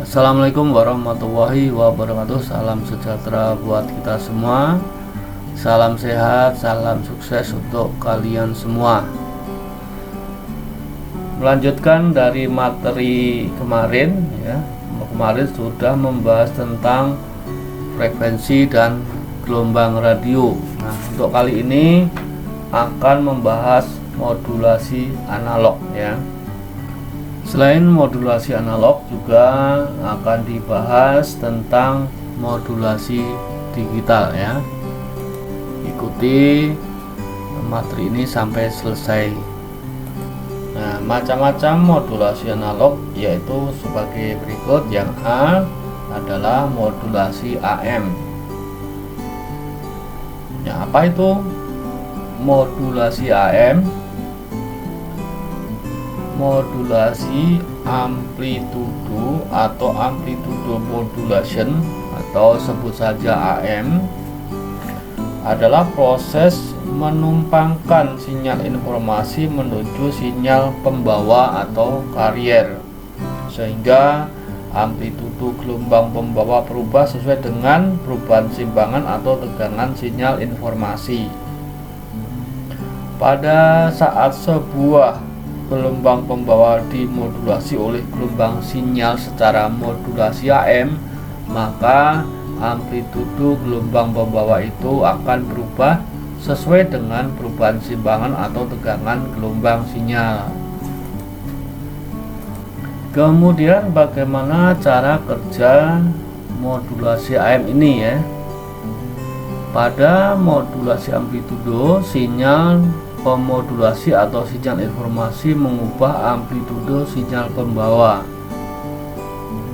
Assalamualaikum warahmatullahi wabarakatuh. Salam sejahtera buat kita semua. Salam sehat, salam sukses untuk kalian semua. Melanjutkan dari materi kemarin ya. Kemarin sudah membahas tentang frekuensi dan gelombang radio. Nah, untuk kali ini akan membahas modulasi analog ya. Selain modulasi analog juga akan dibahas tentang modulasi digital ya. Ikuti materi ini sampai selesai. Nah, macam-macam modulasi analog yaitu sebagai berikut. Yang A adalah modulasi AM. Ya, apa itu modulasi AM? Modulasi amplitudo atau amplitudo modulation atau sebut saja AM adalah proses menumpangkan sinyal informasi menuju sinyal pembawa atau carrier sehingga amplitudo gelombang pembawa berubah sesuai dengan perubahan simpangan atau tegangan sinyal informasi. Pada saat sebuah gelombang pembawa dimodulasi oleh gelombang sinyal secara modulasi AM, maka amplitudo gelombang pembawa itu akan berubah sesuai dengan perubahan simpangan atau tegangan gelombang sinyal. Kemudian bagaimana cara kerja modulasi AM ini ya? Pada modulasi amplitudo, sinyal pemodulasi atau sinyal informasi mengubah amplitudo sinyal pembawa.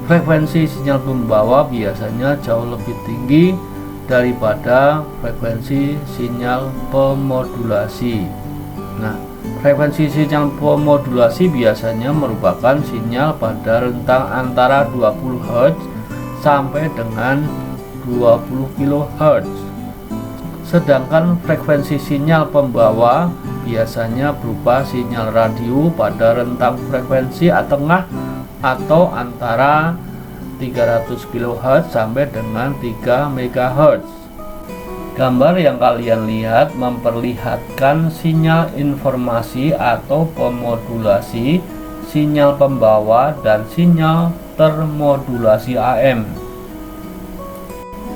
Frekuensi sinyal pembawa biasanya jauh lebih tinggi daripada frekuensi sinyal pemodulasi. Nah, frekuensi sinyal pemodulasi biasanya merupakan sinyal pada rentang antara 20 Hz sampai dengan 20 kHz. Sedangkan frekuensi sinyal pembawa biasanya berupa sinyal radio pada rentang frekuensi tengah atau antara 300 kHz sampai dengan 3 MHz. Gambar yang kalian lihat memperlihatkan sinyal informasi atau pemodulasi, sinyal pembawa, dan sinyal termodulasi AM.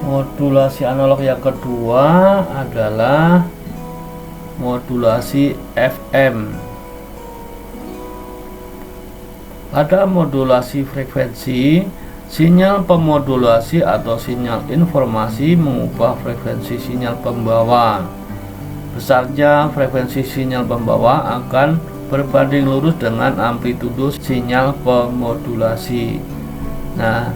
Modulasi analog yang kedua adalah modulasi FM. Pada modulasi frekuensi, sinyal pemodulasi atau sinyal informasi mengubah frekuensi sinyal pembawa. Besarnya frekuensi sinyal pembawa akan berbanding lurus dengan amplitudo sinyal pemodulasi. Nah,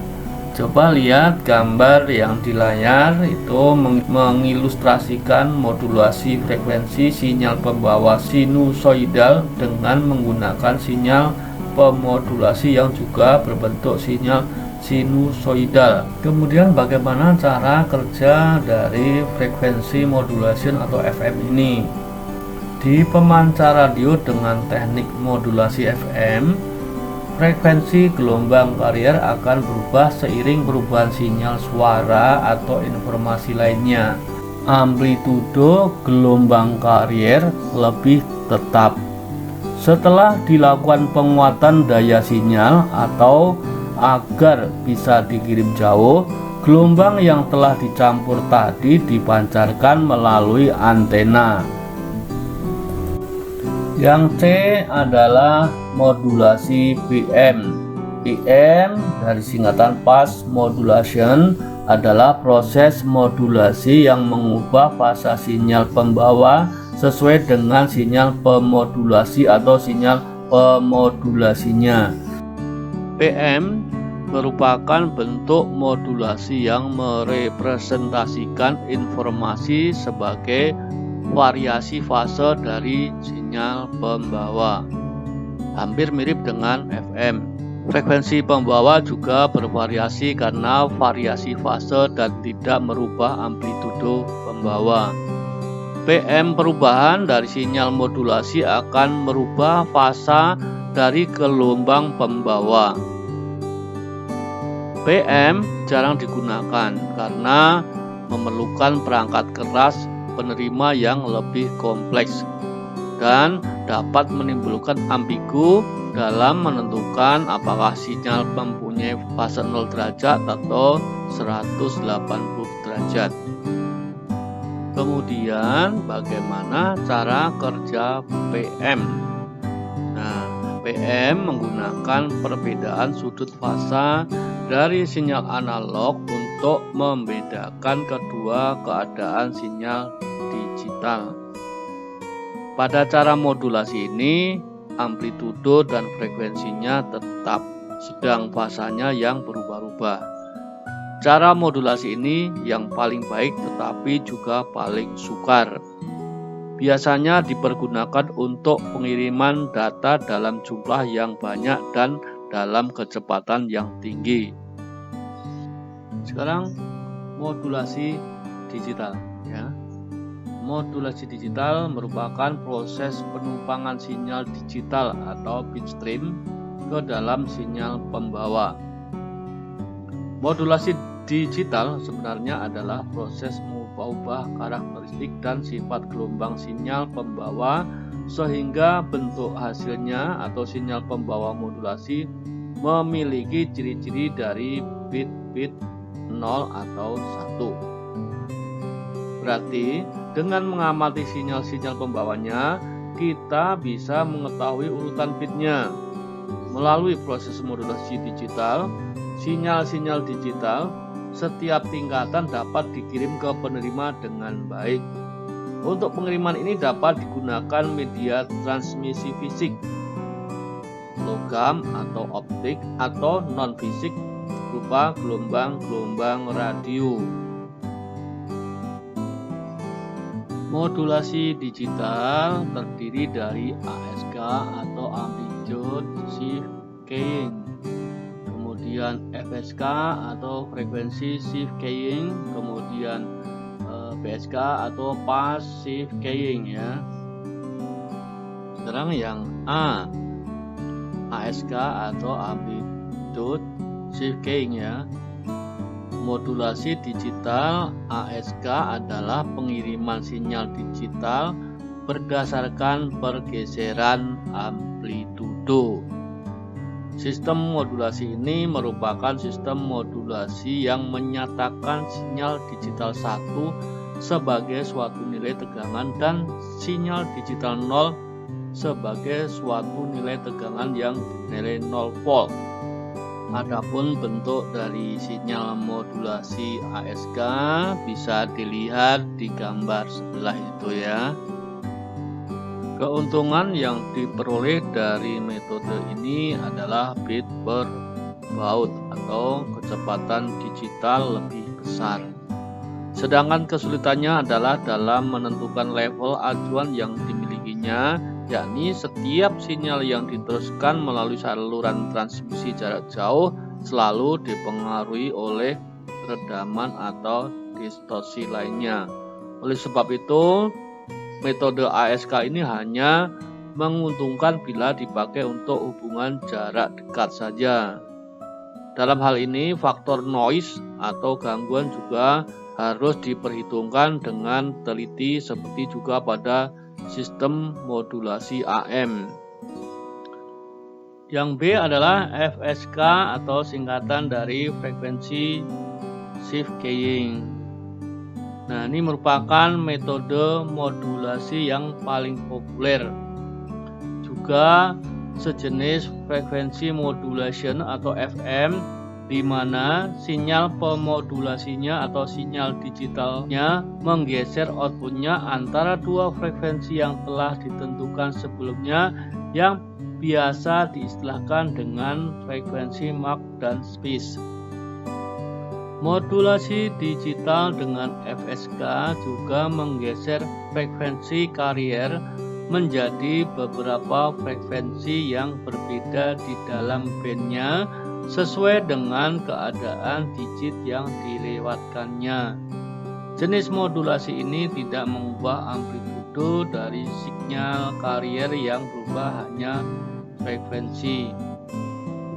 coba lihat gambar yang di layar itu mengilustrasikan modulasi frekuensi sinyal pembawa sinusoidal dengan menggunakan sinyal pemodulasi yang juga berbentuk sinyal sinusoidal. Kemudian bagaimana cara kerja dari frekuensi modulation atau FM ini? Di pemancar radio dengan teknik modulasi FM, frekuensi gelombang carrier akan berubah seiring perubahan sinyal suara atau informasi lainnya. Amplitudo gelombang carrier lebih tetap. Setelah dilakukan penguatan daya sinyal atau agar bisa dikirim jauh, gelombang yang telah dicampur tadi dipancarkan melalui antena. Yang C adalah modulasi PM. PM dari singkatan Phase Modulation adalah proses modulasi yang mengubah fasa sinyal pembawa sesuai dengan sinyal pemodulasi atau sinyal pemodulasinya. PM merupakan bentuk modulasi yang merepresentasikan informasi sebagai variasi fase dari sinyal pembawa. Hampir mirip dengan FM. Frekuensi pembawa juga bervariasi karena variasi fase dan tidak merubah amplitudo pembawa. PM perubahan dari sinyal modulasi akan merubah fasa dari gelombang pembawa. PM jarang digunakan karena memerlukan perangkat keras penerima yang lebih kompleks dan dapat menimbulkan ambigu dalam menentukan apakah sinyal mempunyai fase 0 derajat atau 180 derajat. Kemudian bagaimana cara kerja PM? Nah, PM menggunakan perbedaan sudut fasa dari sinyal analog untuk membedakan kedua keadaan sinyal digital. Pada cara modulasi ini, amplitudo dan frekuensinya tetap, sedang fasanya yang berubah-ubah. Cara modulasi ini yang paling baik tetapi juga paling sukar. Biasanya dipergunakan untuk pengiriman data dalam jumlah yang banyak dan dalam kecepatan yang tinggi. Sekarang modulasi digital ya. Modulasi digital merupakan proses penumpangan sinyal digital atau bitstream ke dalam sinyal pembawa. Modulasi digital sebenarnya adalah proses mengubah karakteristik dan sifat gelombang sinyal pembawa sehingga bentuk hasilnya atau sinyal pembawa modulasi memiliki ciri-ciri dari bit-bit 0 atau 1. Berarti dengan mengamati sinyal-sinyal pembawanya, kita bisa mengetahui urutan bitnya. Melalui proses modulasi digital, sinyal-sinyal digital setiap tingkatan dapat dikirim ke penerima dengan baik. Untuk pengiriman ini dapat digunakan media transmisi fisik, logam atau optik, atau non-fisik berupa gelombang-gelombang radio. Modulasi digital terdiri dari ASK atau amplitude shift keying, kemudian FSK atau frekuensi shift keying, kemudian PSK atau phase shift keying ya. Sekarang yang A, ASK atau amplitude shift keying ya. Modulasi digital ASK adalah pengiriman sinyal digital berdasarkan pergeseran amplitudo. Sistem modulasi ini merupakan sistem modulasi yang menyatakan sinyal digital 1 sebagai suatu nilai tegangan dan sinyal digital 0 sebagai suatu nilai tegangan yang nilai 0 volt. Adapun bentuk dari sinyal modulasi ASK bisa dilihat di gambar sebelah itu ya. Keuntungan yang diperoleh dari metode ini adalah bit per baud atau kecepatan digital lebih besar. Sedangkan kesulitannya adalah dalam menentukan level acuan yang dimilikinya, yakni setiap sinyal yang diteruskan melalui saluran transmisi jarak jauh selalu dipengaruhi oleh redaman atau distorsi lainnya. Oleh sebab itu, metode ASK ini hanya menguntungkan bila dipakai untuk hubungan jarak dekat saja. Dalam hal ini, faktor noise atau gangguan juga harus diperhitungkan dengan teliti seperti juga pada sistem modulasi AM. Yang B adalah FSK atau singkatan dari frekuensi shift keying. Nah, ini merupakan metode modulasi yang paling populer. Juga sejenis frekuensi modulation atau FM, di mana sinyal pemodulasinya atau sinyal digitalnya menggeser outputnya antara dua frekuensi yang telah ditentukan sebelumnya, yang biasa diistilahkan dengan frekuensi Mach dan Spitz. Modulasi digital dengan FSK juga menggeser frekuensi carrier menjadi beberapa frekuensi yang berbeda di dalam bandnya sesuai dengan keadaan digit yang dilewatkannya. Jenis modulasi ini tidak mengubah amplitudo dari sinyal carrier yang berubah hanya frekuensi.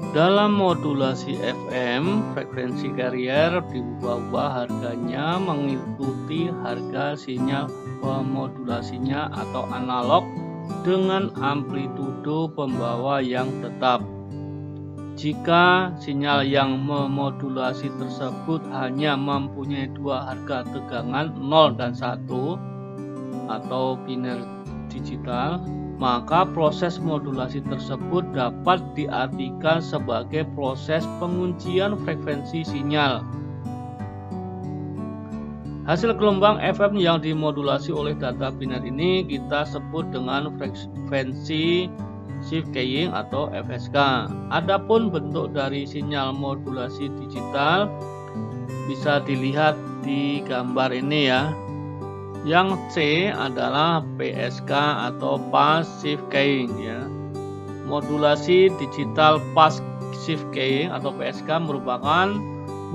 Dalam modulasi FM, frekuensi carrier diubah-ubah harganya mengikuti harga sinyal pemodulasinya atau analog dengan amplitudo pembawa yang tetap. Jika sinyal yang memodulasi tersebut hanya mempunyai dua harga tegangan 0 dan 1 atau biner digital, maka proses modulasi tersebut dapat diartikan sebagai proses penguncian frekuensi sinyal. Hasil gelombang FM yang dimodulasi oleh data biner ini kita sebut dengan frekuensi shift keying atau FSK. Adapun bentuk dari sinyal modulasi digital bisa dilihat di gambar ini ya. Yang C adalah PSK atau passive keying ya. Modulasi digital passive keying atau PSK merupakan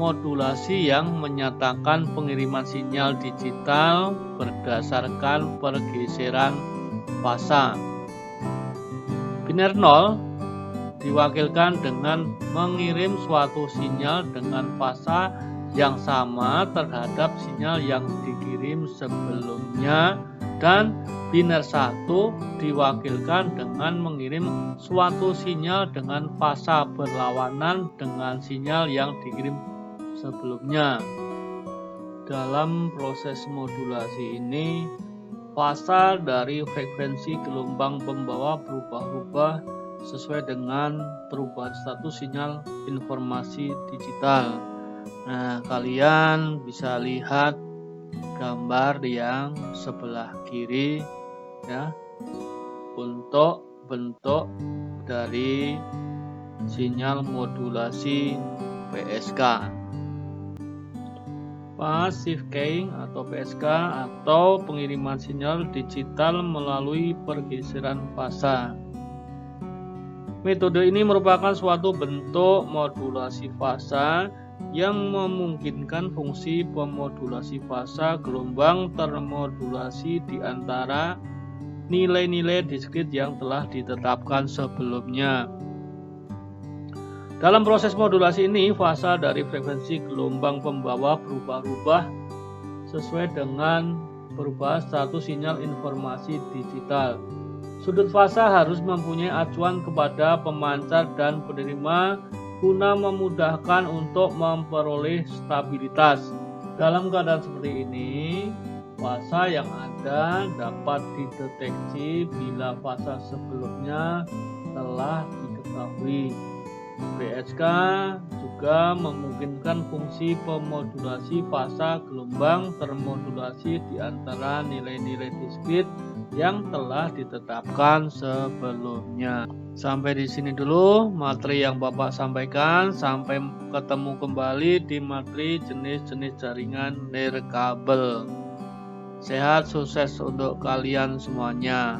modulasi yang menyatakan pengiriman sinyal digital berdasarkan pergeseran fasa. Biner 0 diwakilkan dengan mengirim suatu sinyal dengan fasa yang sama terhadap sinyal yang dikirim sebelumnya, dan biner 1 diwakilkan dengan mengirim suatu sinyal dengan fasa berlawanan dengan sinyal yang dikirim sebelumnya. Dalam proses modulasi ini, fasa dari frekuensi gelombang pembawa berubah-ubah sesuai dengan perubahan status sinyal informasi digital. Nah, kalian bisa lihat gambar yang sebelah kiri ya, untuk bentuk dari sinyal modulasi PSK. Passive keying atau PSK atau pengiriman sinyal digital melalui pergeseran fasa. Metode ini merupakan suatu bentuk modulasi fasa yang memungkinkan fungsi pemodulasi fasa gelombang termodulasi di antara nilai-nilai diskrit yang telah ditetapkan sebelumnya. Dalam proses modulasi ini, fasa dari frekuensi gelombang pembawa berubah-ubah sesuai dengan perubahan status sinyal informasi digital. Sudut fasa harus mempunyai acuan kepada pemancar dan penerima guna memudahkan untuk memperoleh stabilitas. Dalam keadaan seperti ini, fasa yang ada dapat dideteksi bila fasa sebelumnya telah diketahui. PSK juga memungkinkan fungsi pemodulasi fasa gelombang termodulasi di antara nilai-nilai diskrit yang telah ditetapkan sebelumnya. Sampai di sini dulu materi yang Bapak sampaikan. Sampai ketemu kembali di materi jenis-jenis jaringan nirkabel. Sehat, sukses untuk kalian semuanya.